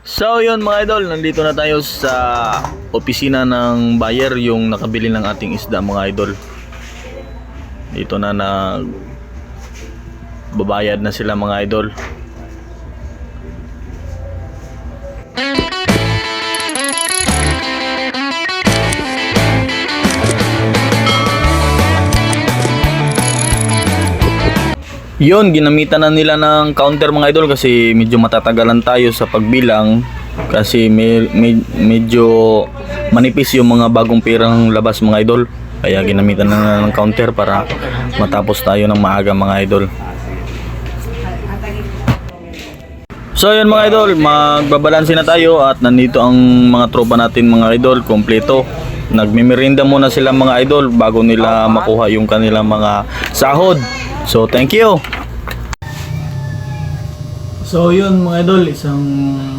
So yun mga idol, nandito na tayo sa opisina ng buyer, yung nakabili ng ating isda mga idol. Dito na babayad na sila mga idol. Yun, ginamitan na nila ng counter mga idol kasi medyo matatagalan tayo sa pagbilang kasi medyo manipis yung mga bagong pirang labas mga idol. Kaya ginamitan na nila ng counter para matapos tayo ng maaga mga idol. So yun mga idol, magbabalanse na tayo at nandito ang mga tropa natin mga idol, kompleto. Nagmimerinda muna sila mga idol bago nila makuha yung kanilang mga sahod. So thank you. So yun mga idol, isang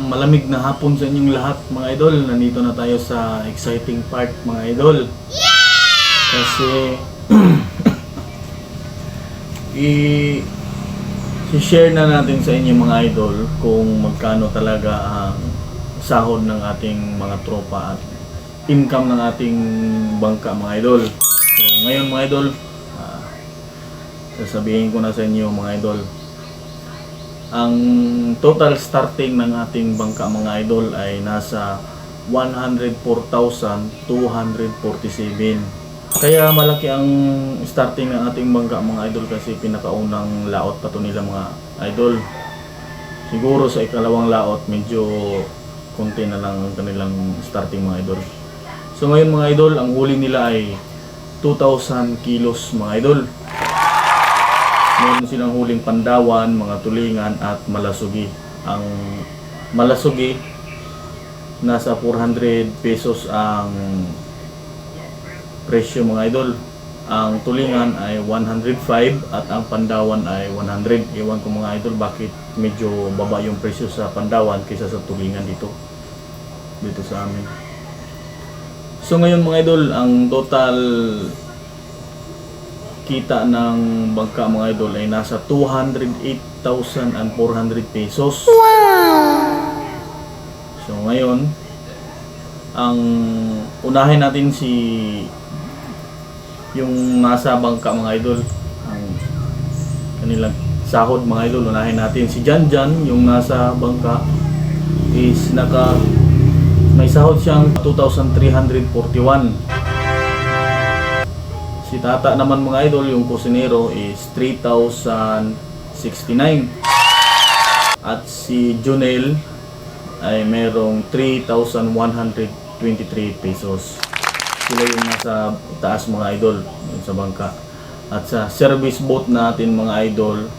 malamig na hapon sa inyong lahat mga idol. Nandito na tayo sa exciting part mga idol. Kasi i-share na natin sa inyo mga idol kung magkano talaga ang sahod ng ating mga tropa at income ng ating bangka mga idol. So ngayon mga idol, sasabihin ko na sa inyo mga idol, ang total starting ng ating bangka mga idol ay nasa 104,247. Kaya malaki ang starting ng ating bangka mga idol kasi pinakaunang laot pa to nila mga idol. Siguro sa ikalawang laot medyo konti na lang ang kanilang starting mga idol. So ngayon mga idol, ang huli nila ay 2,000 kilos mga idol. Meron silang huling pandawan, mga tulingan at malasugi. Ang malasugi nasa 400 pesos ang presyo mga idol. Ang tulingan ay 105 at ang pandawan ay 100. Ewan ko mga idol bakit medyo baba yung presyo sa pandawan kaysa sa tulingan dito sa amin. So ngayon mga idol, ang total kita ng bangka mga idol ay nasa 208,400 pesos. Wow! So ngayon, ang unahin natin yung nasa bangka mga idol, ang kanilang sahod mga idol. Unahin natin si Janjan, yung nasa bangka is may sahod siyang 2,341. Si Tata naman mga idol, yung kusinero is 3,069. At si Junel ay merong 3,123 pesos. Sila yung nasa taas mga idol, yung sa bangka. At sa service boat natin mga idol,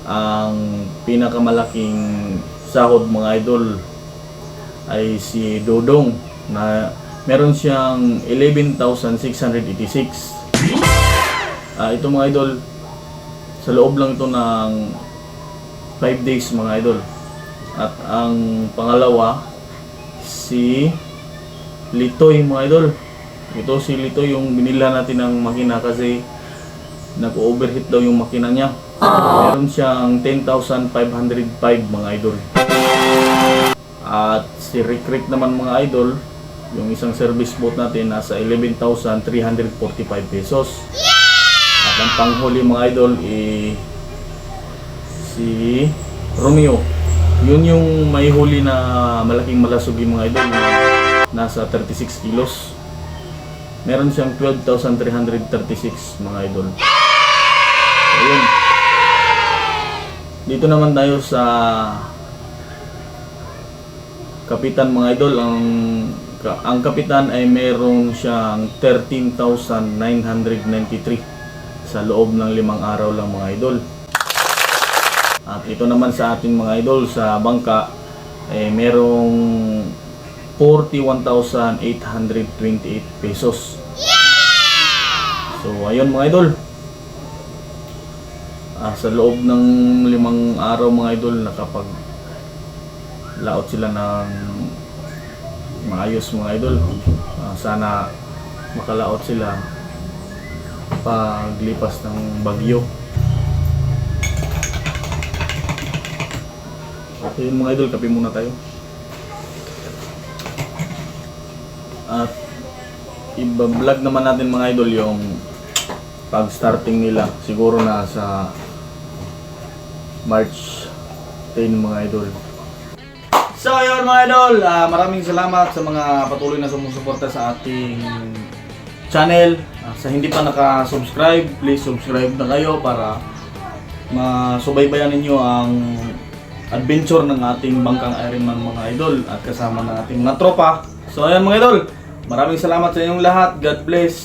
ang pinakamalaking sahod mga idol ay si Dodong na meron siyang 11,686. Ito mga idol, sa loob lang ito ng 5 days mga idol. At ang pangalawa, si Litoy mga idol. Ito si Litoy yung binila natin ng makina kasi nag-overheat daw yung makina niya. Meron siyang 10,505 mga idol. At si Rick naman mga idol, yung isang service boat natin nasa 11,345 pesos. At ang panghuli mga idol si Romeo. Yun yung may huli na malaking malasugi mga idol na nasa 36 kilos. Meron siyang 12,336 mga idol. Ayun. Dito naman tayo sa kapitan mga idol. Ang kapitan ay meron siyang 13,993 sa loob ng 5 araw lang mga idol. At ito naman sa ating mga idol sa bangka ay merong 41,828 pesos. So ayun mga idol, sa loob ng 5 araw mga idol nakapag laot sila ng maayos mga idol. Sana makalaot sila paglipas ng bagyo. So yun mga idol, kape muna tayo. At i-vlog naman natin mga idol yung pag-starting nila. Siguro na sa March 10 mga idol. So yun mga idol, maraming salamat sa mga patuloy na sumusuporta sa ating channel. Sa hindi pa naka-subscribe, please subscribe na kayo para masubaybayan ninyo ang adventure ng ating bangkang Ironman mga idol at kasama ng ating mga tropa. So ayan mga idol, maraming salamat sa inyong lahat. God bless.